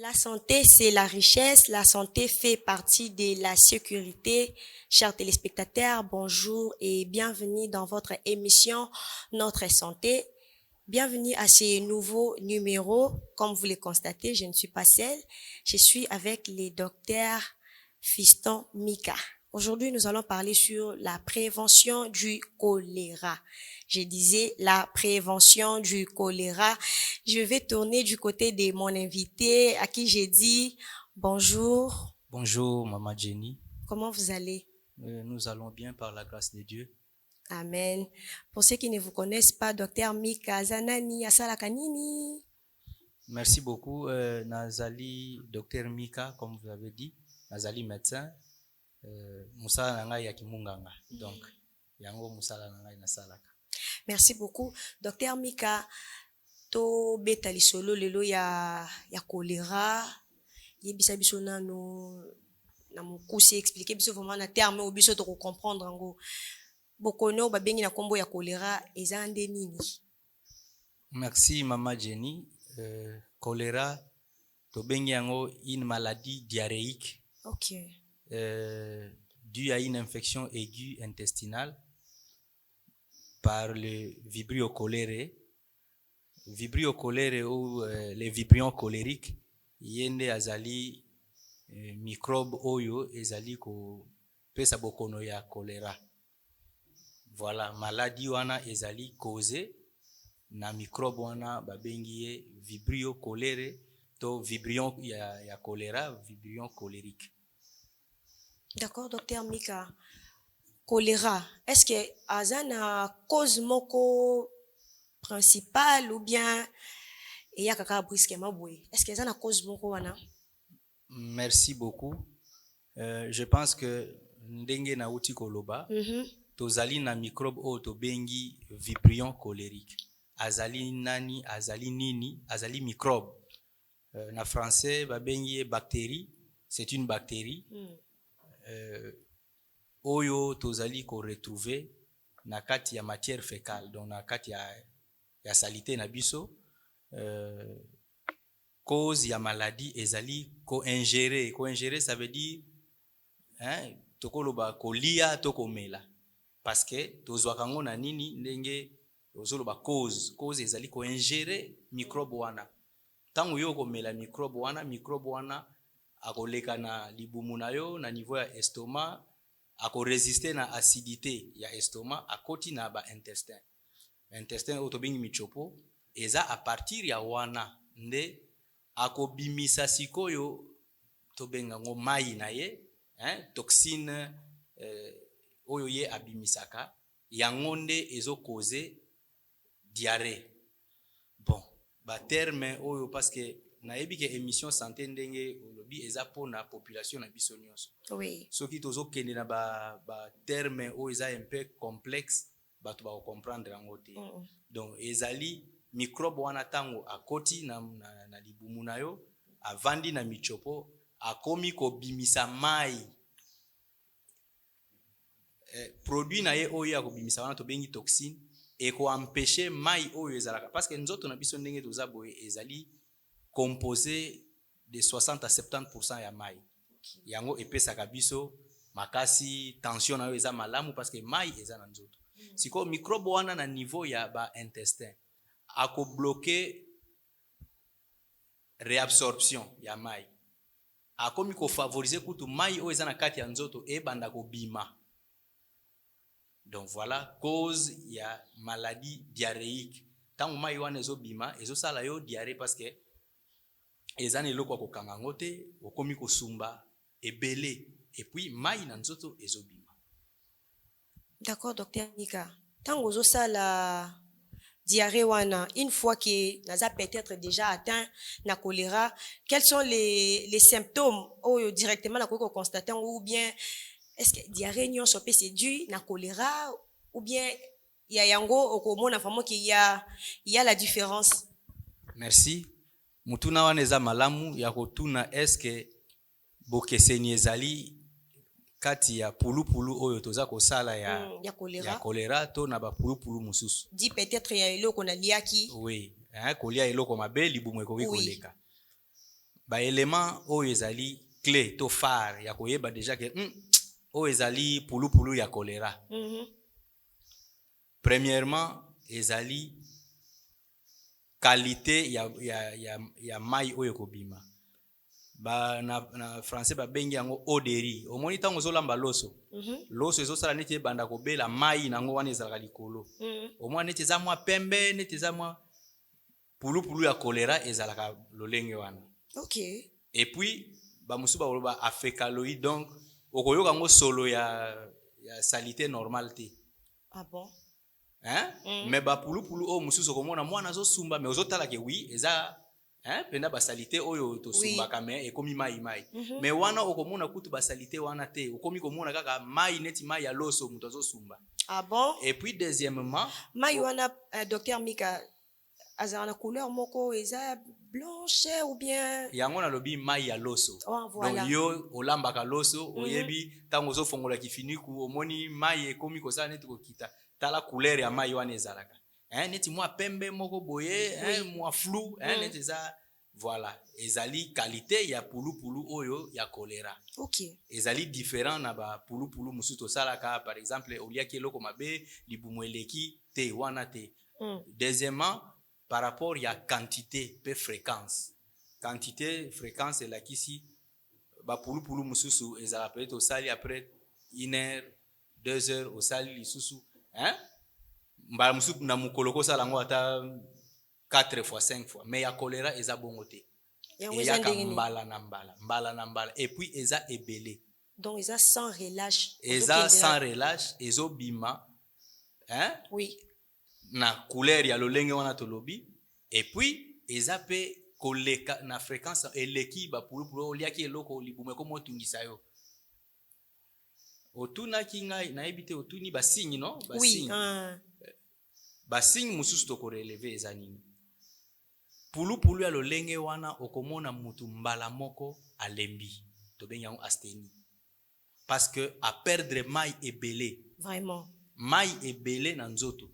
La santé, c'est la richesse. La santé fait partie de la sécurité. Chers téléspectateurs, bonjour et bienvenue dans votre émission Notre Santé. Bienvenue à ce nouveau numéro. Comme vous le constatez, je ne suis pas seule. Je suis avec le docteur Fiston Mika. Aujourd'hui, nous allons parler sur la prévention du choléra. Je disais la prévention du choléra. Je vais tourner du côté de mon invité à qui j'ai dit bonjour. Bonjour, Maman Jenny. Comment vous allez? Nous allons bien par la grâce de Dieu. Amen. Pour ceux qui ne vous connaissent pas, docteur Mika Zanani Asalaka Nini. Merci beaucoup. Nazali, docteur Mika, comme vous avez dit, Nazali médecin. Musala nanga ya kimunganga. Donc, yango musala nanga inasalaka. Merci beaucoup. Docteur Mika, to betali solo lelo ya choléra. Yebisa biso nano na mukusi expliquer biso vraiment na terme ou biso to comprendre ngo. Bokono ba bengi na kombo ya choléra eza nde nini? Merci Maman Jenny. Choléra to bengi yango une maladie diarrhéique. OK. Due à une infection aiguë intestinale par le vibrio cholerae. Vibrio cholerae ou les vibrions cholériques yende azali microbe oyo ezali ko pesa bokono ya choléra. Voilà, maladie wana ezali causée na microbe wana babengi ye vibrio cholerae to vibrion ya choléra, vibrion cholérique. D'accord, docteur Mika. Choléra, est-ce que azana cause moko principale ou bien il y a kaka brusquement boy? Est-ce que azana cause moko wana? Merci beaucoup. Je pense que ndenge na uti koloba tozali na microbe o to bengi vibrion cholérique. Azali nani, azali nini, azali microbe. Na français ba bengi bactérie, c'est une bactérie. Oyo tozali ko retrouver na kati ya matière fécale, donc na kati ya salité na biso. Cause ya maladie ezali ko ingérer. Ko ingérer ça veut dire tokoloba kolia to komela. Parce que tozwaka ngo na nini ndenge tozoloba cause ezali ko ingérer microbe wana. Tango yo komela microbe wana akoleka na libumu na yo na niveau ya estomac, résister na acidité ya estomac, akoti na ba intestin. Intestin oyo tobengi michopo eza a partir ya wana nde akobimisa sikoyo tobenga ngo mai na ye, toxine oyo ye abimisaka yango nde ezo causer diarrhée. Bon, ba terme oyo parce que nayebi ke émission santé ndenge olobi eza pona population na biso nyonso. Oui. Soki tozo kende na ba terme oyo eza un peu complexe, bato ba comprendre yango te. Donc ezali microbe wana tango akoti na libumu na yo, avandi na michopo, akomi ko bimisa mai. Produit na ye oyo akobimisa wana to bengi toxine et ko empêcher mai oyo ezalaka parce que nzoto na biso ndenge toza boye ezali composé de 60 à 70% ya mai. Yango epesaka biso makasi tension na yo eza malamu parce que mai eza na nzoto. Siko microbe wana na niveau ya ba intestin ako bloquer réabsorption ya mai. Akomi ko favoriser kutu mai oyo eza na kati ya nzoto e banda ko bima. Donc voilà cause ya maladie diarrhéique. Tango mai wana ezobima ezosala yo diarrhée parce que ezana eloko ko kanga ngote okomi ko sumba ebele et puis mai na nzoto ezobima. D'accord, docteur Mika. Tango zosala diarrhée wana, une fois que naza peut-être déjà atteint na choléra, quels sont les symptômes ou directement na ko constater ou bien est-ce que diarrhée nyonso pe c'est dû na choléra ou bien il y a yango okomona vraiment qu'il y a la différence? Merci. Mutuna wana eza malamu ya kotuna est-ce que bokeseni ezali kati ya pulupulu oyo toza kosala ya choléra to na ba pulupulu mususu. Dit peut-être ya eloko na liaki. Oui, kolia eloko mabe libumu ekoki koleka. ba élément oyo ezali clé to phare ya koyeba déjà que oyo ezali pulupulu ya choléra. Premièrement ezali qualité ya mai oyo kobima. Ba na français ba bengi yango eau de riz. Omoni tango zolamba loso. Loso ezosala neti ebanda kobela mai nango wana ezalaka likolo. Omoni neti eza mwa pembe, neti eza mwa pulupulu ya choléra ezalaka lolenge wana. OK. Et puis ba musu ba oloba afécaloïde, donc okoyoka ngo solo ya salité normale te. Ah bon? Mais ba pulupulu o mususu komona mwana zo sumba mais ozotala ke oui eza penda ba salité oyo to sumba kame ekomi mai. Mais wana okomona kutu ba salité wana te, okomi komona kaka mai neti mai ya loso muto zo sumba. Ah bon? Et puis deuxièmement, mai wana docteur Mika azana couleur moko eza blanche ou bien yango na lobi mai ya loso. Oh, voilà. Donc yo olambaka loso oyebi tango zo fongola kifiniku omoni mai ekomi kosala neti kokita. Tala couleur ya mai wana ezalaka. Neti mwa pembe moko boye, mwa flou, neti za voilà, ezali qualité ya pulupulu oyo ya choléra. OK. Ezali différent na ba pulupulu mususu tosalaka par exemple oliaki eloko mabe libumu eleki te wana te. Deuxièmement, par rapport ya quantité pe fréquence. Quantité, fréquence elakisi ba pulupulu mususu ezala peut-être osali après 1 heure, 2 heures osali lisusu. Mbala mususu na mukolo kosala ngo ata 4 fois 5 fois, mais ya choléra eza bongo te. Eyaka mbala na mbala et puis eza ebele. Donc eza sans relâche. Eza sans relâche, ezobima oui, na couleur ya lolenge wana tolobi, et puis eza pe koleka na fréquence eleki ba pulupulu oliaki eloko libumu ko motungisa yo. Otuna kingai na ebite otuni ba signe no ba signe. Oui, ba signe mususu to ko relever eza nini. Pulupulu ya lolenge wana okomona mutu mbala moko alembi. To bengi yango asthénie. Parce que a perdre mai ebele. Vraiment. Mai ebele na nzoto.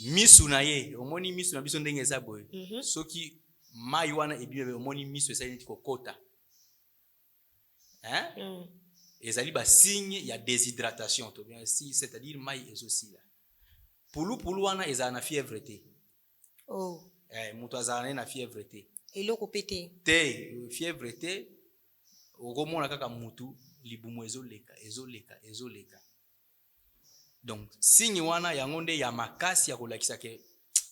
Misu na ye, omoni misu na biso ndenge eza boye. Soki mai wana ebibe omoni misu esa neti kokota. Ezali ba signe ya déshydratation to bien si c'est-à-dire mai ezosila. Pulupulu wana ezala na fièvre te. Oh. Mutu azala na fièvre te. Eloko pete. Te, fièvre te. Okomona kaka mutu libumu ezoleka. Donc signe wana yango nde ya makasi ya kolakisa ke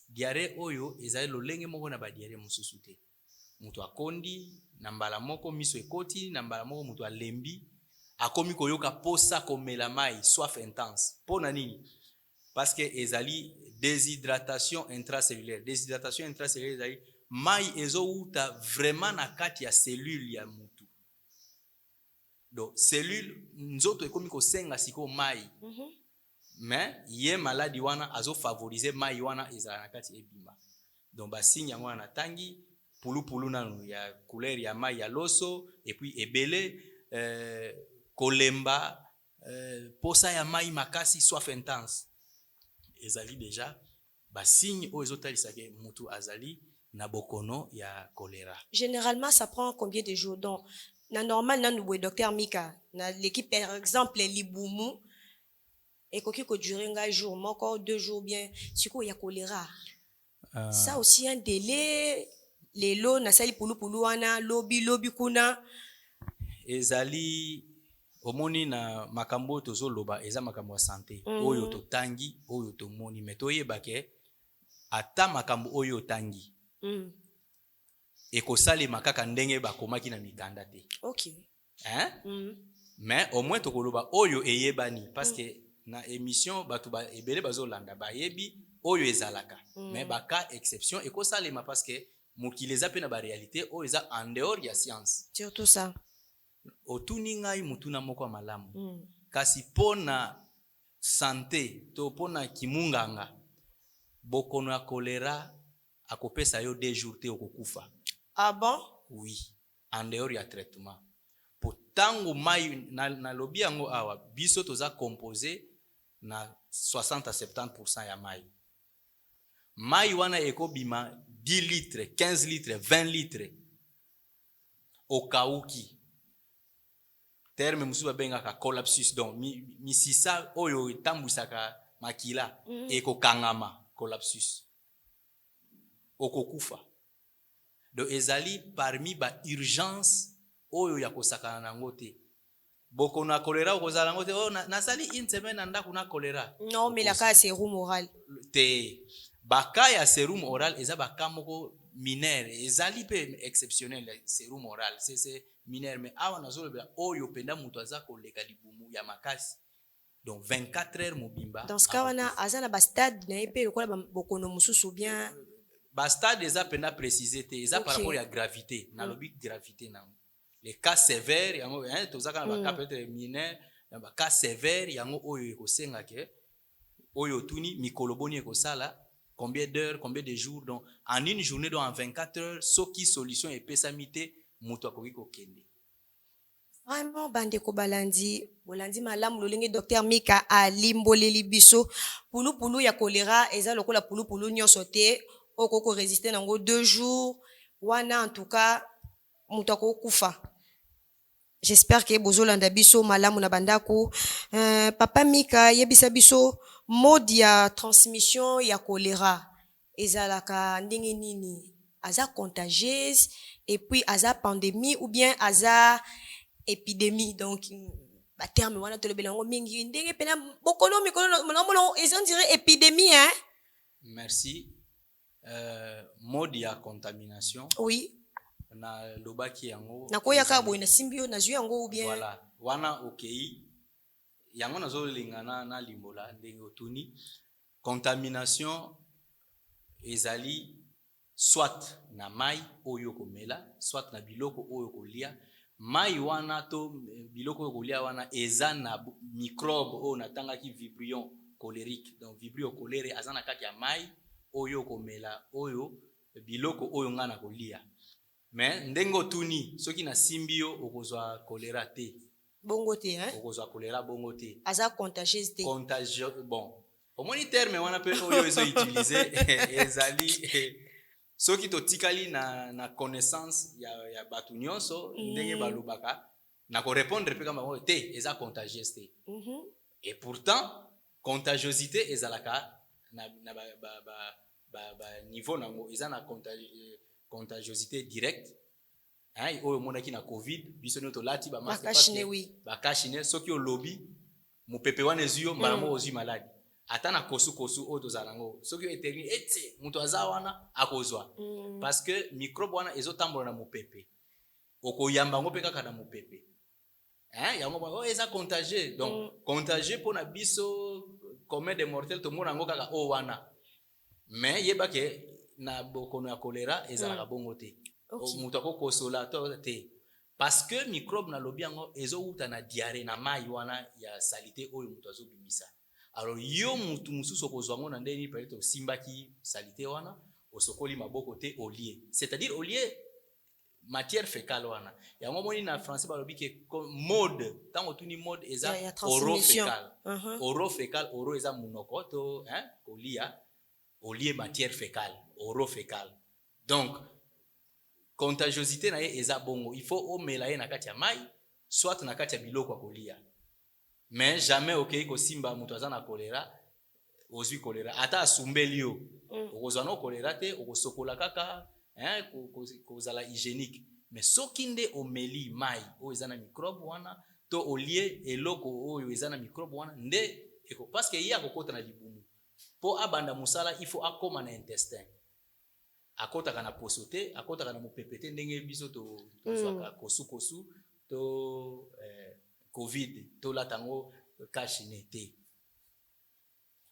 diarrhée oyo ezali lolenge moko na ba diarrhée mususu te. Mutu akondi na mbala moko miso ekoti na mbala moko mutu alembi akomi koyoka posa komela mai soif intense. Pona nini? Parce que ezali déshydratation intracellulaire. Déshydratation intracellulaire ezali mai ezouta vraiment na kati ya cellule ya mutu. Donc cellule nzoto ekomi kosenga siko mai. Mais ye maladi wana azo favoriser mai wana ezala na kati ebima. Donc ba signe yango na tangi pulupulu nanu ya couleur ya mai ya loso et puis ebele kolemba posa ya mai makasi soif intense. Ezali déjà ba signe o ezotalisa ke mutu azali na bokono ya choléra. Généralement ça prend combien de jours? Donc na normal na nous docteur Mika na l'équipe par exemple libumu ekoki ko durer un jour moko 2 jours bien siko ya choléra. Ça aussi un délai lelo na sali pulupulu wana lobi kuna ezali omoni na makambo tozoloba eza makambo ya santé oyo totangi oyo tomoni mais toyeba ke ata makambo oyo tangi ekosalema kaka ndenge bakomaki na mikanda te. OK. Mais au moins tokoloba oyo eyebani parce que na émission batu ba ebele bazolanda bayebi oyo ezalaka. Mais baka exception ekosalema parce que mokili eza pe na ba réalité oyo eza en dehors ya science. Surtout ça. Otuni ngai mutuna moko malamu. Kasi pona santé to pona kimunganga bokono ya choléra akopesa yo 2 jours te okokufa. Ah bon? Oui, en dehors ya traitement. Potango mai na lobi yango awa biso toza composé na 60 à 70% ya mai. Mai wana ekobima 10 litres, 15 litres, 20 litres. okauki. Terme musu babengaka collapsus. Donc misisa oyo etambwisaka makila ekokangama collapsus. Okokufa. Donc ezali parmi ba urgence oyo ya kosakana nango te. Boko na choléra okozala nango te. Oh nasali une semaine anda kuna choléra. Non, mais la cas sérum oral. Te baka ya sérum oral eza baka moko mineur ezali pe exceptionnel sérum oral c'est mineur mais awa nazolobela oyo penda mutu aza koleka libumu ya makasi. Donc 24 heures mobimba. Dans ce cas wana azana ba stade na epé lokola bokono mususu bien ba stade eza penda préciser te eza par rapport à gravité na lobi gravité na les cas sévères yango tozaka na ba cas peut-être mineur na ba cas sévères yango oyo ekosenga ke oyo tuni mikolo boni ekosala combien d'heures combien de jours. Donc en une journée donc en 24 heures soki solution epesami te mutu akoki kokende. Vraiment bandeko balandi bolandi malamu lolenge docteur Mika alimboleli biso pulu ya choléra eza lokola pulu nyonso te okoko résister nango 2 jours wana en tout cas mutu akokufa. J'espère que bozolanda biso malamu na bandako. Papa Mika yebisa biso mode ya transmission ya choléra ezalaka ndenge nini? Aza contagieuse et puis aza pandémie ou bien aza épidémie. Donc ba terme wana tolobela ngo mingi ndenge pena bokolo mikolo mono ils ont dirait épidémie hein. Merci. Mode ya contamination. Oui. Na lobaki yango na koya ka boy na simbio na zwi yango ou bien voilà wana okei yango nazolingana na limbola ndenge otuni contamination ezali soit na mai oyo komela soit na biloko oyo kolia mai wana to biloko oyo kolia wana eza na microbe oyo natangaki vibrio cholérique. Donc vibrio cholère azana kati ya mai oyo komela oyo biloko oyo ngana kolia. Mais ndengo tuni soki na simbio okozwa choléra te bongo te hein okozwa choléra bongo te aza contagieuse te contagieux. Bon omoni terme wana pe oyo ezo utiliser ezali soki totikali na connaissance ya batu nyonso ndenge balobaka na ko répondre pe kama te eza contagieuse te. Et pourtant contagiosité ezalaka na ba niveau nango eza na contagiosité directe. Hein, oyo monaki na covid biso nyoto lati ba masque bakashine soki o lobby mupepe wana ezuyo mbala mo ozwi maladi ata na kosu oyo tozala ngo soki eterni ete mutu aza wana akozwa parce que microbe wana ezotambola na mupepe okoyamba ngo pe kaka na mupepe hein yango ba eza contagieux. Donc contagieux pona biso commun des mortels to mona ngo kaka o wana mais yebake na bokono ya choléra ezalaka bongo te. Mutu akokosola to te parce que microbe na lobi yango ezouta na diarrhée na mai wana ya salité oyo mutu azobimisa. Alors yo mutu mususu kozwa ngo na ndeni peut-être simbaki salité wana osokoli maboko te olie, c'est-à-dire olie matière fécale wana yango moni na français balobi ke mode tango tuni mode eza orofécal. Orofécal oro eza munoko to hein kolia olie matière fécale orofécale. Donc contagiosité na ye eza bongo il faut omela ye na kati ya mai soit na kati ya biloko kolia mais jamais okei kosimba mutu aza na choléra ozwi choléra ata asumbeli yo okozwa no choléra te okosokola kaka hein kozala hygiénique. Mais soki nde omeli mai oyo eza na microbe wana to olie eloko oyo eza na microbe wana nde parce que ye akokota na libumu po abanda musala il faut akoma na intestin akotaka na poso te akotaka na mopepe te ndenge biso tozwaka kosu to covid tolatango kashine te.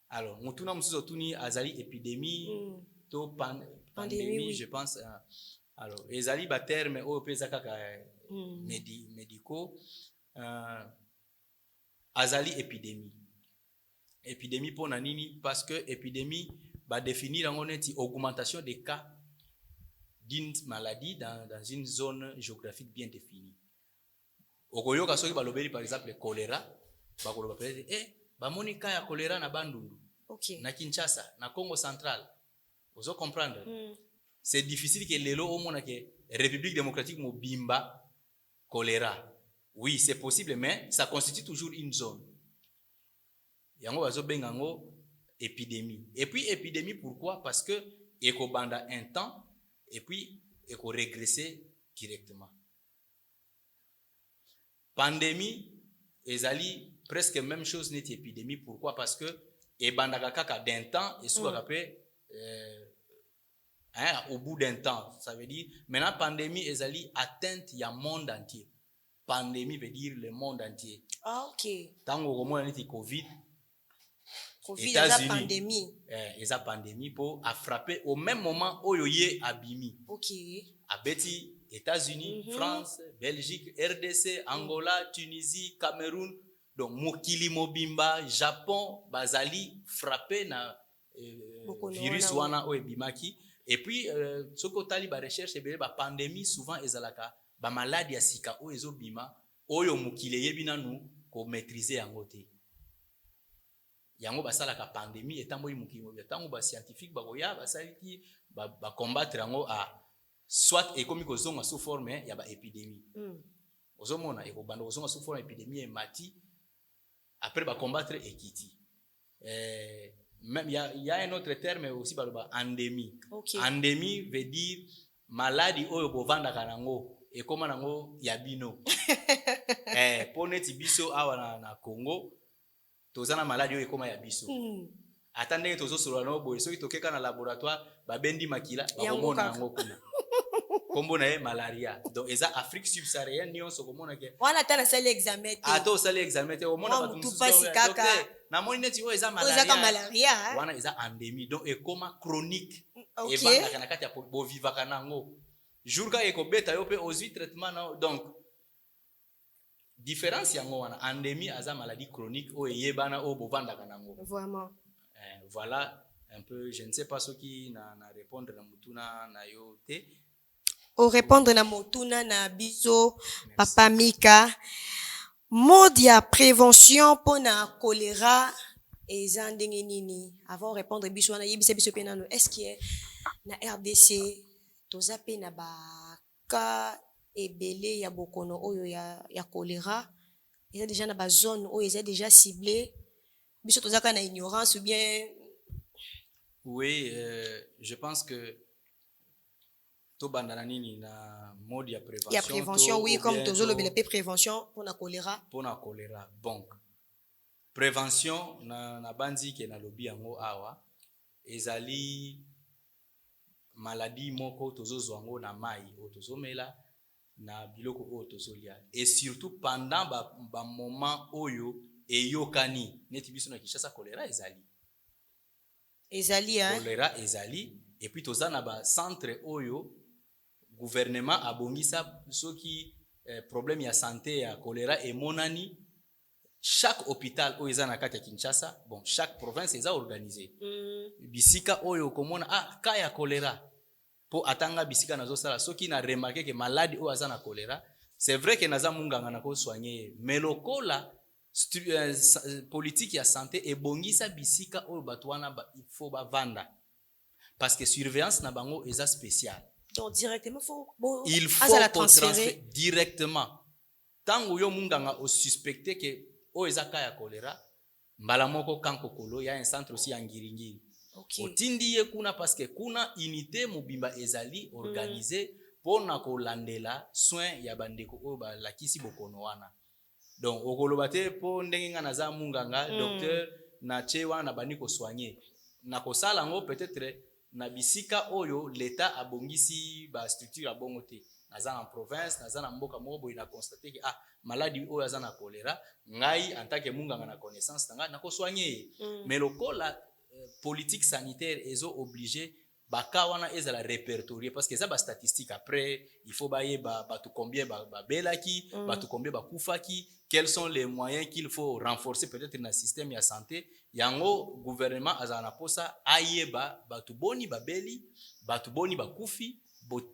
Alors mutuna mususu tuni azali épidémie to pandémie oui. Je pense alors ezali ba terme oyo peza kaka médicaux azali épidémie pona nini parce que épidémie va définir en neti augmentation des cas d'une maladie dans une zone géographique bien définie. Okoyoka soki balobeli par exemple choléra bakoloba peut-être bamoni cas ya choléra na Bandundu na Kinshasa na Congo central ozo comprendre c'est difficile que lelo omona ke République démocratique mobimba choléra. Oui, c'est possible, mais ça constitue toujours une zone. Yango bazo bengango épidémie. Et puis épidémie pourquoi? Parce que eko banda un temps et puis eko régresser directement. Pandémie ezali presque même chose net épidémie pourquoi? Parce que ebandaka kaka d'un temps et souvent au bout d'un temps, ça veut dire maintenant pandémie ezali atteinte ya monde entier. Pandémie veut dire le monde entier. Ah, ok. Tango komona neti COVID États-Unis, pandémie. Eza pandémie pour a frappé au même moment oyo ye abimi. Ok. Abeti États-Unis, France, Belgique, RDC, Angola, Tunisie, Cameroun, donc mokili mobimba, Japon, bazali frappé na virus wana oyo bimaki. Et puis soko tali ba recherche ebele ba pandémie souvent ezalaka ba maladie ya sika oyo ezobima oyo mokili yebi nanu ko maîtriser yango te. Yango basalaka pandémie etamboli mokili mobimba tango ba scientifique bakoya basaliki ba combattre yango a soit ekomi kozonga sous forme ya ba épidémie. Ozomona ekobanda kozonga sous forme épidémie emati après ba combattre ekiti. Même il y a un autre terme aussi baloba endémie. Okay. Endémie veut dire maladie oyo bovanda kanango ekoma nango ya bino. Poneti biso awa na Congo tozana maladie oyo ekoma ya biso. Atandenge tozo solo na boye soki tokeka na laboratoire babendi makila bakomona nango kuna. Kombo na malaria. Donc eza Afrique subsaharienne nyonso komona ke. Wana tana sali examen te. Ato sali examen te omona batu mususu. Na moni neti oyo eza malaria. Eza malaria. Wana eza endémie. Donc ekoma chronique. Okay. Ebanda kana kati ya bo vivaka nango. Jour ka ekobeta yo pe ozwi traitement na donc différence yango wana endémie aza maladie chronique oyo yebana oyo bovanda nango. Vraiment. Voilà un peu je ne sais pas ce qui na répondre na mutuna na yo te. Au répondre na motuna na biso papa Mika mode ya prévention pour na choléra eza ndenge nini avant répondre biso na yebisa biso pe nano est-ce que na RDC toza pe na ba ka ebele ya bokono oyo ya choléra eza déjà na ba zone oyo eza déjà ciblé biso toza ka na ignorance ou bien oui je pense que to bandana nini na mode ya prévention. Il y a prévention, oui, comme tozolo belepe prévention pour la choléra. Pour la choléra. Donc, prévention na bandi ke na lobi yango awa ezali maladie moko tozozwa yango na mai o tozomela na biloko o tozolia. Et surtout pendant ba moment oyo eyokani neti biso na Kinshasa choléra ezali. Ezali hein. Choléra ezali et puis tozana ba centre oyo gouvernement abongisa soki problème ya santé ya choléra et monani chaque hôpital oyo eza na kati ya Kinshasa bon chaque province eza organisé bisika oyo komona ka ya choléra po atanga bisika nazo sala soki na remarquer que malade oyo aza na choléra c'est vrai que naza munganga na ko soigner mais lokola politique ya santé ebongisa bisika oyo bato wana il faut ba vanda parce que surveillance na bango eza spécial. Donc directement il faut la transférer directement. Tango yo munganga o suspecté que o ezaka ya choléra mbala moko kanko kolo ya un centre aussi en Ngiringiri. Okay. Otindi ye kuna parce que kuna unité mobimba ezali organisé pona ko landela soin ya bandeko o ba lakisi bokono wana. Donc okoloba te po ndenge nga naza munganga docteur na chewa na bani ko soigner. Na ko sala ngo peut-être na bisika oyo l'état abongisi ba structure abongo te naza en province naza na mboka mobo ina constater que maladie oyo aza na choléra ngai en tant que munganga na connaissance nanga na ko soigner mais lokola politique sanitaire ezo obligé baka wana ezala répertorier parce que ça ba statistique après il faut baye batu combien ba belaki batu combien ba kufaki quels sont les moyens qu'il faut renforcer peut-être dans le système ya santé yango gouvernement azana posa ayeba batu boni ba beli batu boni ba kufi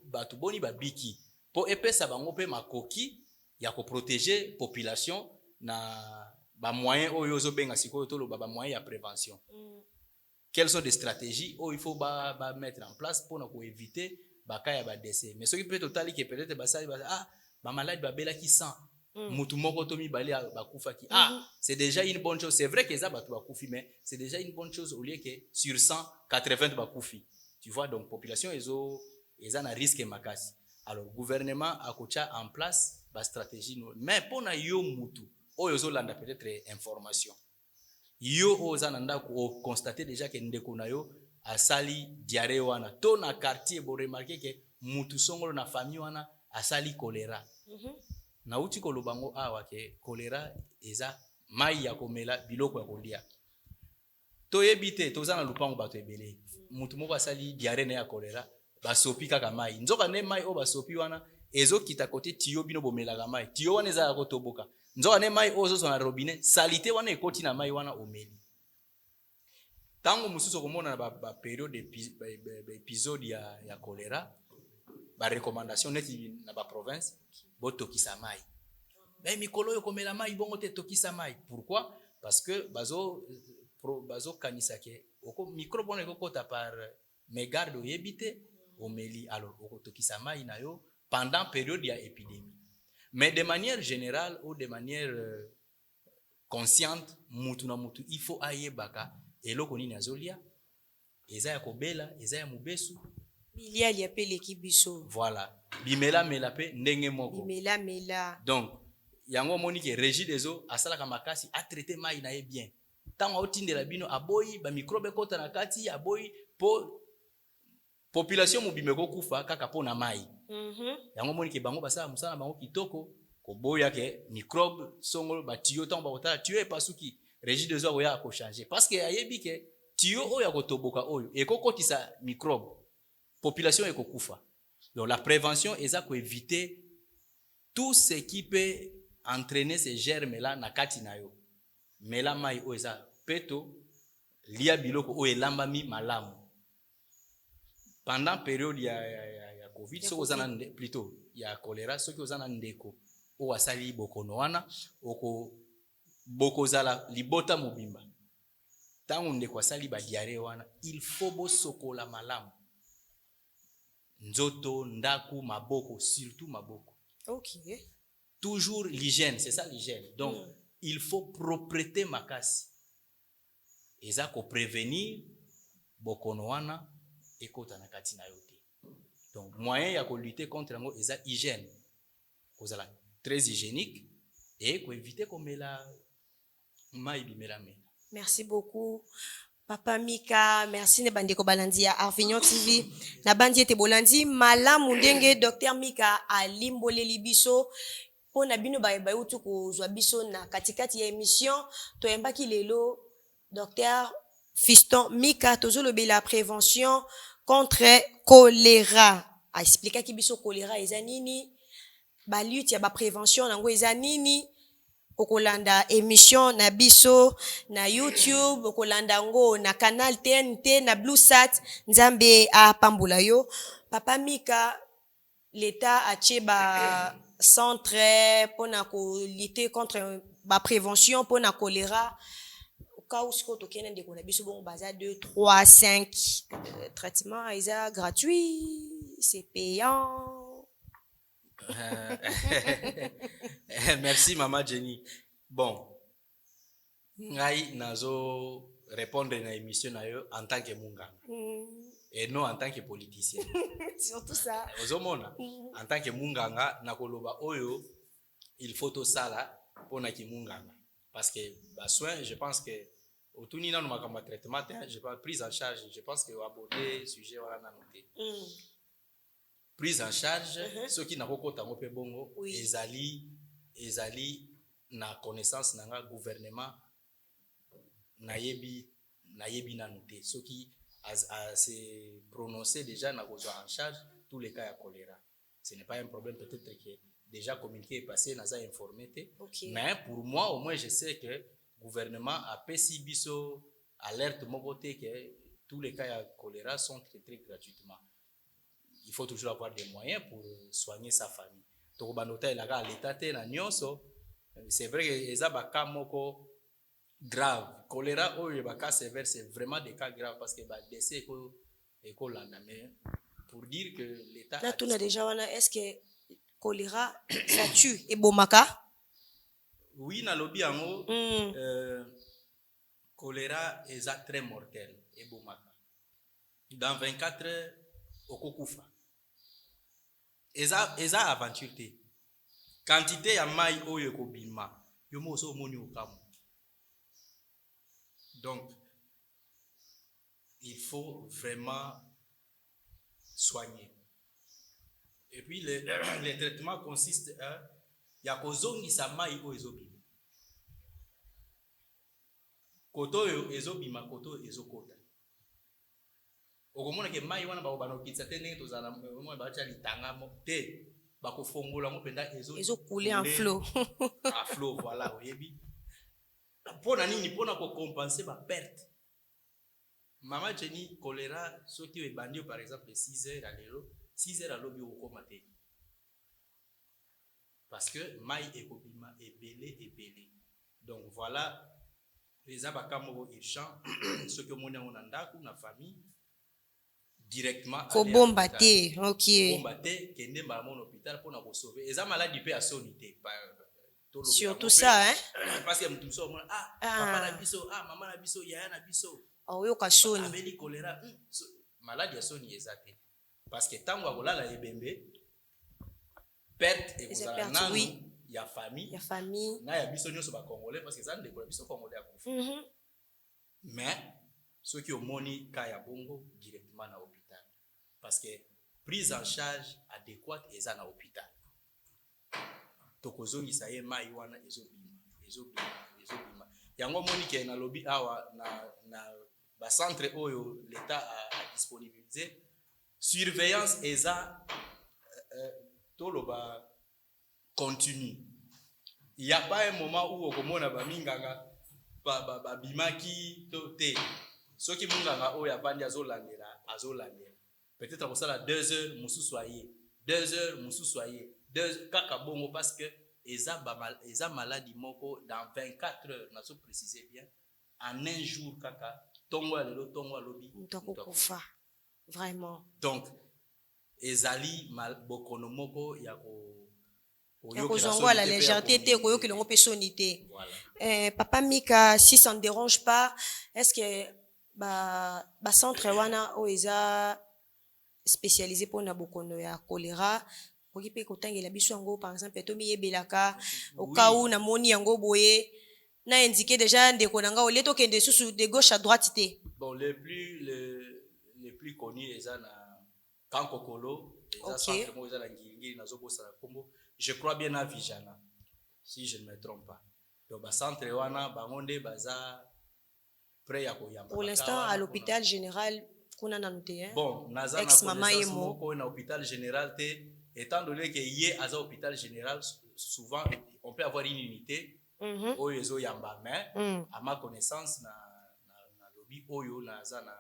batu boni ba biki po epesa bango pe makoki ya ko protéger population na ba moyens oyo zo benga sikoyo tolo ba moyens ya prévention. Quelles sont des stratégies où il faut mettre en place pour éviter baka ya ba décès mais ce qui peut totali que peut-être basali malade babelaki 100 mutu moko to mibale bakufaki. C'est déjà une bonne chose. C'est vrai que ça batu bakufi, mais c'est déjà une bonne chose au lieu que sur 100 80 bakufi. Tu vois, donc population ils ont un risque makasi. Alors gouvernement a kocha en place ba stratégie, mais pona yo mutu oyo zo landa peut-être information yo ozananda ko constater déjà que ndeko na yo asali diarrhée wana to na quartier bo remarquer que mutu songolo na famille wana asali choléra. Na uti ko lobango awa ke choléra eza mai ya komela biloko ya kolia to yebite to zana lupango bato ebele mutu moko asali diarrhée na ya choléra basopi kaka mai nzoka ne mai o basopi wana ezo kita kote tiyo bino bomelaka mai tiyo wana eza yako toboka nzoka ne mai ozo na robinet salite wana ekoti na mai wana omeli tango mususu komona na ba période épisode ya choléra ba recommandation neti na ba province botokisa mai mikolo yo komela mai bongo te tokisa mai. Pourquoi? Parce que bazo kanisa ke oko microbe wana ekokota par mégarde oyebite omeli alors okotokisa mai na yo pendant période ya épidémie. Mais de manière générale ou de manière consciente mutu na mutu il faut ayebaka eloko nini azolia eza ya kobela eza ya mubesu bilia liapeleki biso. Voilà, bimela mela pe ndenge moko bimela mela. Donc yango moni ke régie des eaux asalaka makasi a traiter mai na ye bien tango otindela bino aboyi ba microbe kota na kati aboyi po population mobime ko kufa kaka pona mai. Yango moni ke bango basala musala bango kitoko ko boya ke microbe songolo ba tiyo tango ba kota tiyo epasuki régie des eaux ya ko changer parce que ayebi ke tiyo oyo ko toboka oyo ekokotisa microbe population ekokufa. Donc la prévention eza ko éviter tout ce qui peut entraîner ces germes là na kati na yo. Mela mai o eza peto lia biloko o elambami malamu. Pendant période ya Covid, so ozana plutôt ya choléra, so ki ozana ndeko o asali bokono wana oko bokozala libota mobimba. Tango ndeko asali ba diarrhée wana, il faut bo sokola malamu. Nzoto, ndaku, maboko, surtout maboko. OK. Toujours l'hygiène, c'est ça l'hygiène. Donc, il faut propreté makasi. Eza ko prévenir bokono wana ekota na kati na yote. Donc, moyen ya ko lutter contre yango eza hygiène. Kozala très hygiénique et ko éviter ko mela mai bimela mela. Merci beaucoup. Papa Mika, merci ne bandeko balandi ya Avignon TV. Na bandi ete bolandi malamu ndenge Dr Mika alimboleli biso pona bino ba utu kozwa biso na katikati ya émission to yembaki lelo Dr Fiston Mika tozolobela prévention contre choléra. A expliquer ki biso choléra eza nini, ba lutte ya ba prévention nango eza nini. Okolanda émission na biso na YouTube, okolanda ngo na canal TNT na BlueSat, nzambe a pambula yo. Papa Mika, l'État a tché ba centre pona ko lutter contre ba prévention pona choléra. Ka usko to kenen de kona biso bon baza 2 3 5 traitements eza gratuit, c'est payant. Merci Maman Jenny. Bon, ngai nazo répondre na émission na yo en tant que munganga et non en tant que politicien. Surtout ça. Ozomona en tant que munganga na koloba oyo il faut to sala pona ki munganga parce que ba soin je pense que autouni na no makamba traitement je pas prise en charge je pense que aborder sujet wala na noter. Prise en charge ceux qui n'a pas tango pe bongo ezali na connaissance nanga gouvernement nayebi na noter ceux qui a se prononcer déjà na en charge tous les cas de choléra. Ce n'est pas un problème, peut-être que déjà communiqué est passé n'a pas informé mais pour moi au moins je sais que gouvernement a pesi biso alerte mon côté que tous les cas de choléra sont traités gratuitement. Il faut toujours avoir des moyens pour soigner sa famille. Donc, c'est vrai que les cas moko grave. Choléra ou les cas sévères, c'est vraiment des cas graves parce que décès est mais pour dire que l'État. Là, tout a déjà, est-ce que choléra ça tue et bomaka. Oui, na lobi yango choléra est très mortel et bomaka. Dans 24 heures okokufa. Eza aventure te. Quantité ya mai oyo ekobima yo mo so moni okamu. Donc il faut vraiment soigner. Et puis le traitement consiste à ya kozongisa mai oyo ezobima. Koto oyo ezobima koto ezokota. Okomona ke mai wana ba banokitsa te ndenge tozana mo ba cha litanga mo te ba kofongola mo penda ezokouler en flot. En flot voilà oyebi. Pona nini pona ko compenser ba perte. Mama Jenny choléra soki e bandi par exemple 6 heures à l'eau 6 heures à l'eau au matin. Parce que mai ekobima ebele. Donc voilà les abakamo urgent ceux que mon on ndako na famille directement ko bomba te. OK. Bomba te kende ba mon hôpital pour na ko sauver. Eza maladie pe a sonité surtout ça hein parce que mutu so papa na biso maman na biso yaya na biso yo ka soni abeli choléra maladie a soni ezate parce que tango akolala ebembe perte et vous allez nanu ya famille na ya biso nyoso ba congolais parce que ça ndeko biso congolais akufa mais ceux qui ont moni ka ya bongo directement na hôpital parce que prise en charge adéquate eza na hôpital tokozongisa ye mai wana ezobima yango moni ke na lobi awa na ba centre oyo l'état a disponibilisé surveillance eza toloba continue. Il n'y a pas un moment où okomona ba minganga ba bimaki te. Ce qui munganga o ya bandi azolandela. Peut-être que ça la 2 heures musu soyez. 2 heures musu soyez. 2 kaka bongo parce que eza maladie moko dans 24 heures, n'a so préciser bien. En un jour kaka tongo lelo tongo lobi. Mutakufa. Vraiment. Donc ezali bokono moko ya ko la légèreté te koyoki longo personnalité. Papa Mika, si ça ne dérange pas, est-ce que ba centre wana o eza spécialisé pour na bokono ya choléra koki pe kotangela biso yango par exemple to miyebelaka au cas où na moni yango boye na indiqué déjà ndeko nanga o leto kende susu de gauche à droite te. Bon les plus connus eza na Kankokolo, eza centre mo eza na ngiri na zobosa kombo. Je crois bien à Vijana, si je ne me trompe pas. Donc, le centre wana bangonde baza prêt à koyamba. Pour l'instant, à l'hôpital général, qu'on a noté, hein? Bon, naza na connaissance na hôpital général te, étant donné que yé à hôpital général, souvent on peut avoir une unité oyo yamba, mais à ma connaissance na lobby oyo naza na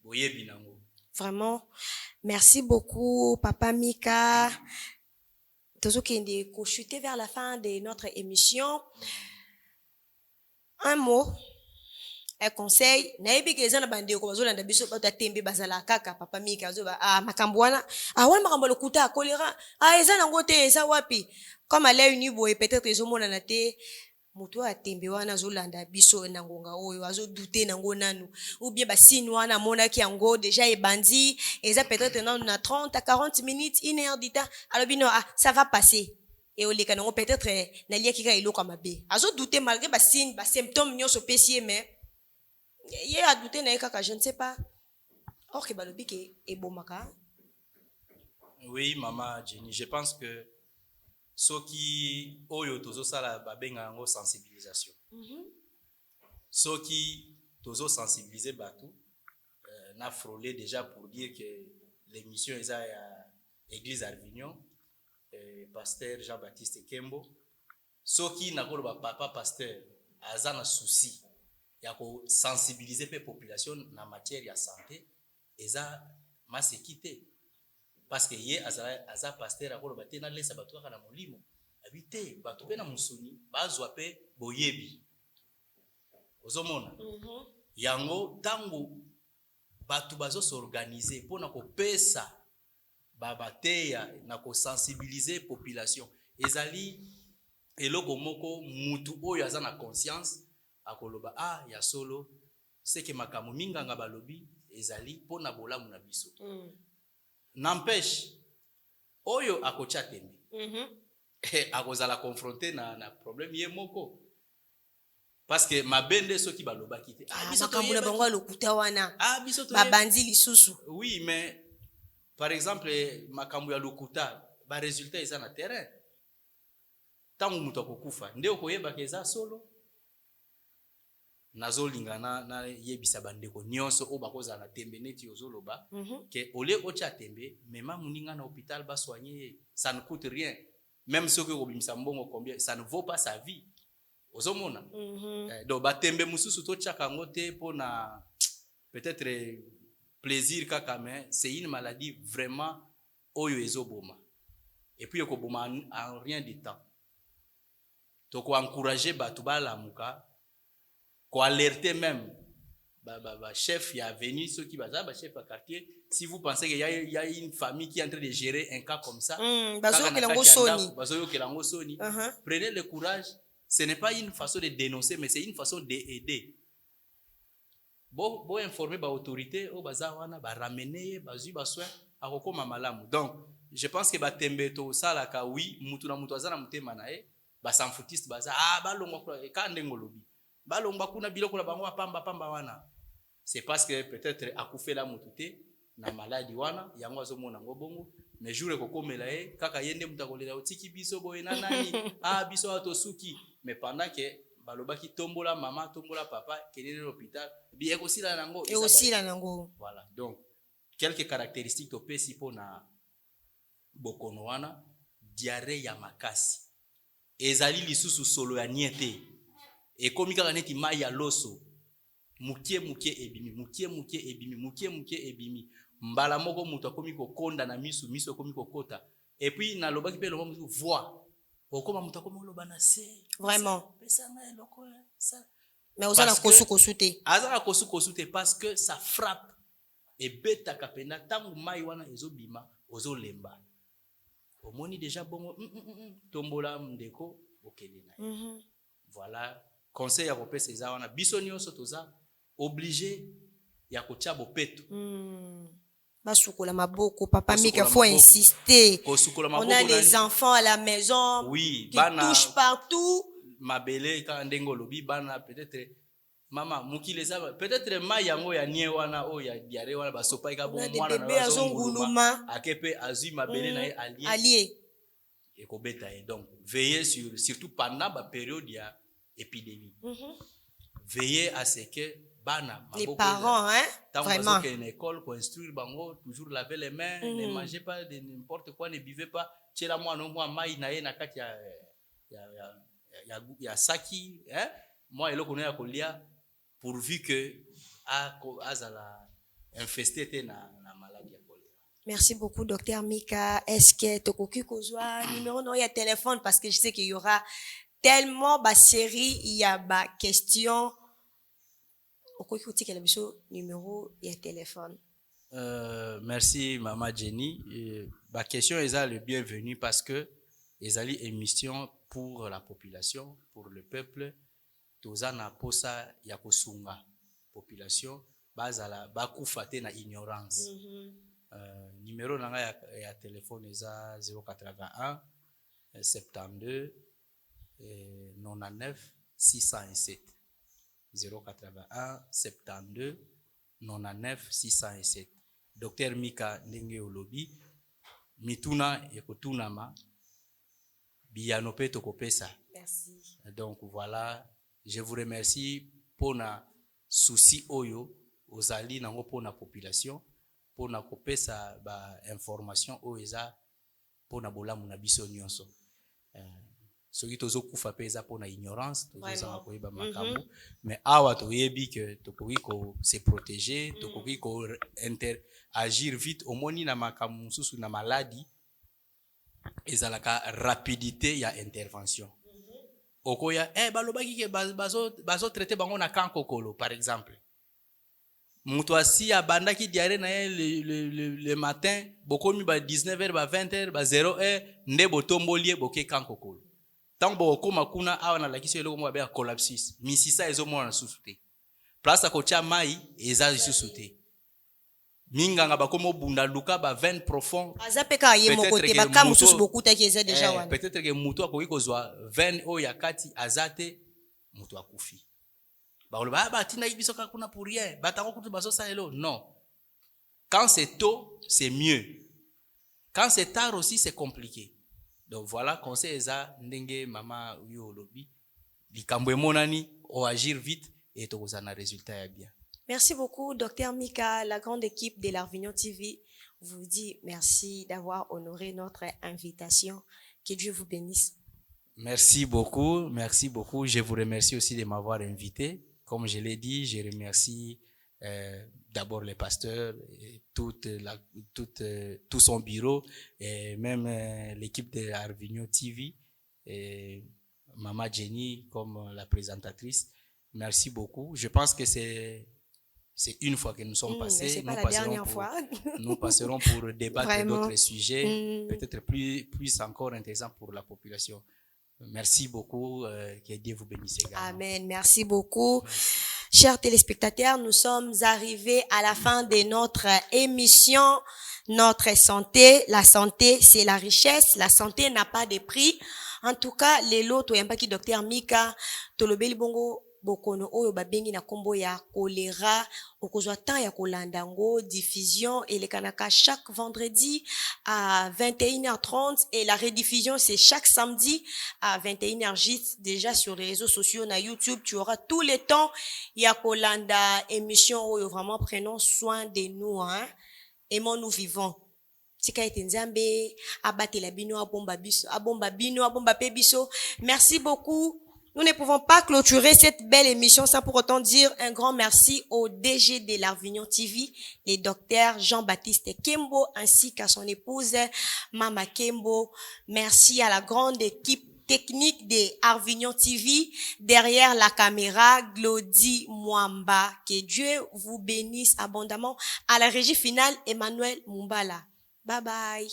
boyebi nango. Vraiment, merci beaucoup, Papa Mika. Tozo kende ko chuter vers la fin de notre émission. Un mot, un conseil. Na yebi ke ezana bande ko bazolanda biso bata tembe bazala kaka Papa Mika azoba makambo wana wana makambo lokuta choléra ezana ngote eza wapi comme ala uni boye peut-être ezomona na te mutu atembe wana azolanda biso na ngonga oyo azodute nango nanu ou bien basine wana monaki yango déjà ebandi eza peut-être na 30 à 40 minutes 1 heure du temps alors bino ça va passer et oleka nango peut-être na liaki ka eloko mabe azodute malgré basine ba symptômes nyonso pesier mais ye a douté na kaka je ne sais pas or que balobi ke ebomaka. Oui maman Jenny, je pense que soki oyo tozo sala babenga yango sensibilisation. Soki tozo sensibiliser batu na frôler déjà pour dire que l'émission est à Église Arvignon pasteur Jean-Baptiste Kembo. Soki nakolo ba papa pasteur azana souci ya ko sensibiliser pe population na matière ya santé eza masekité. Parce que ye aza pasteur akolo bate na lesa batu kaka na molimo habité batu pe na musuni bazwa pe boyebi ozomona yango tango batu bazo s'organiser pona ko pesa bateya na kosensibiliser population ezali eloko moko mutu oyo aza na conscience akoloba ya solo seke makambo minganga balobi ezali pona bolamu na biso n'empêche oyo akocha tembe akozala confronté na problème ye moko parce que mabende soki balobaki te makambo na bango lokuta wana biso babandi lisusu. Oui, mais par exemple makambo ya lokuta ba résultat eza na terrain tangu mutu akokufa nde okoyebaka eza solo. Nazolinga na yebisa bandeko nyonso oyo bakozala na tembe neti ozoloba ke ole ocha tembe mema muninga na hôpital ba soigner, ça ne coûte rien, même soki okobimisa mbongo combien, ça ne vaut pas sa vie ozomona. Donc batembe mususu tochaka ngo te pona peut-être plaisir kaka, mais c'est une maladie vraiment oyo ezoboma et puis ekoboma en rien de temps. Toko encourager batu balamuka ko alerter même chef ya venu ceux qui baza chef à quartier, si vous pensez qu'il y a une famille qui est en train de gérer un cas comme ça, prenez le courage. Ce n'est pas une façon de dénoncer, mais c'est une façon d'aider. Bon informer ba autorité o baza wana ba ramener bazui ba soin akokoma malamu. Donc je pense que batembe to sala ka oui mutu na mutu azana mutema nae ba sanfutiste baza balongwa ka ndengolobi balongwa kuna biloko la bango pamba wana. C'est parce que peut-être akufela mututé na maladie wana yango azomona ngo bongo, mais jour ekokomela kaka yende mutakolela otiki biso boye na nani biso atosuki, mais pendant que balobaki tombola mama tombola papa kelele l'hôpital bien ekosila nango. Voilà, donc quelques caractéristiques to pesi pona bokono wana: diarrhée ya makasi ezali lisusu solo ya niete ekomi kaka neti mai ya loso, mukie ebimi mbala moko mutu akomi kokonda na misu akomi kokota, et puis na lobaki pe loba voix okoma mutu akomi loba na se vraiment pesa na eloko ça, mais ozala kosu te parce que ça frappe et beta kapenda tangu mai wana ezobima ozolemba omoni déjà bongo tombola ndeko okende na. Voilà conseil ya kopesa eza wana biso nyonso toza obligé ya kotia bopeto basukola maboko. Papa Mika, faut insister. On a les enfants à la maison, oui, qui touchent partout. Mabele ka ndengo lobi bana peut-être mama mukile za peut-être mai yango ya nie wana o ya diare wana basopa ka bon mwana na bazonguluma akepe azui mabele na allié et kobeta. Et donc veillez surtout pendant la période ya épidémie. Veillez à ce que les parents, vraiment, une école pour instruire bango, toujours laver les mains, ne mangez pas de n'importe quoi, ne buvez pas. Tchela moi non moi mai na ye na kati ya saki, moi eloko na kolia pourvu que azala infesté te na maladie ya choléra. Merci beaucoup docteur Mika. Est-ce que tokoki kozwa numéro no ya téléphone, parce que je sais qu'il y aura tellement ba série, il y a ba question. Numéro et téléphone. Merci Maman Jenny. Ma question est le bienvenu parce que les ali émission pour la population, pour le peuple. Tozana posa ya kosunga population bazala bakufate na ignorance. Numéro nanga ya téléphone est 081 72 99 607. 081 72 99 607. Docteur Mika ndenge olobi mituna ekotunama biyano pe tokopesa. Merci. Donc voilà, je vous remercie pour na souci oyo ozali nango pour na population, pour na kopesa ba information oyo eza pour na bolamu na biso nyonso. Soki tozo kufa pe eza pona ignorance tozo koyeba makambo, mais awa toyebi que tokoki ko se protéger, tokoki ko agir vite omoni na makambo mususu na maladie ezalaka rapidité ya intervention. Okoya balobaki ke bazo traiter bango na kankokolo par exemple, Mutu asi abandaki diarrhée na ye le matin, bokomi ba 19h ba 20h ba 0h nde botomboli boke kankokolo. Tant bokoma kuna awa na lakisi eloko mo ba collapsus. Misisa ezomona susu te. Place akotia mai eza lisusu te. Minganga bakomo bunda luka ba 20 profond. Azapeka ye mokote baka mususu bokuta ki eza déjà wana. Peut-être que mutu akoki kozwa 20 o ya kati azate mutu akufi. Ba tinda biso kuna pour rien. Batako kutu baso salelo. Non. Quand c'est tôt, c'est mieux. Quand c'est tard aussi, c'est compliqué. Donc voilà, conseil eza ndenge mama uyo lobby. Likambo monani o agir vite et to kozana résultat ya bien. Merci beaucoup, Dr Mika. La grande équipe de l'Arvignon TV vous dit merci d'avoir honoré notre invitation. Que Dieu vous bénisse. Merci beaucoup, merci beaucoup. Je vous remercie aussi de m'avoir invité. Comme je l'ai dit, je remercie d'abord les pasteurs, et tout son bureau, et même l'équipe de Arvignon TV, et Maman Jenny comme la présentatrice. Merci beaucoup. Je pense que c'est une fois que nous sommes passés. C'est pas la dernière fois. Nous passerons pour débattre d'autres sujets, peut-être plus encore intéressants pour la population. Merci beaucoup. Que Dieu vous bénisse également. Amen. Merci beaucoup. Chers téléspectateurs, nous sommes arrivés à la fin de notre émission. Notre santé, la santé, c'est la richesse. La santé n'a pas de prix. En tout cas, les lots, toyambaki Dr Mika, tolobeli bongo bokono oyo babengi na kombo ya choléra, okozwa temps ya kolandango, diffusion elekanaka chaque vendredi à 21h30 et la rediffusion c'est chaque samedi à 21h déjà sur les réseaux sociaux na YouTube, tu auras tout le temps ya kolanda émission oyo. Vraiment prenons soin de nous, hein. Aimons nous vivons. Tika ete nzambe abatela bino abomba biso, abomba bino, abomba pe biso. Merci beaucoup. Nous ne pouvons pas clôturer cette belle émission sans pour autant dire un grand merci au DG de l'Arvignon TV, le docteur Jean-Baptiste Kembo, ainsi qu'à son épouse Mama Kembo. Merci à la grande équipe technique de Arvignon TV. Derrière la caméra, Glody Mwamba. Que Dieu vous bénisse abondamment. À la régie finale, Emmanuel Mumbala. Bye bye.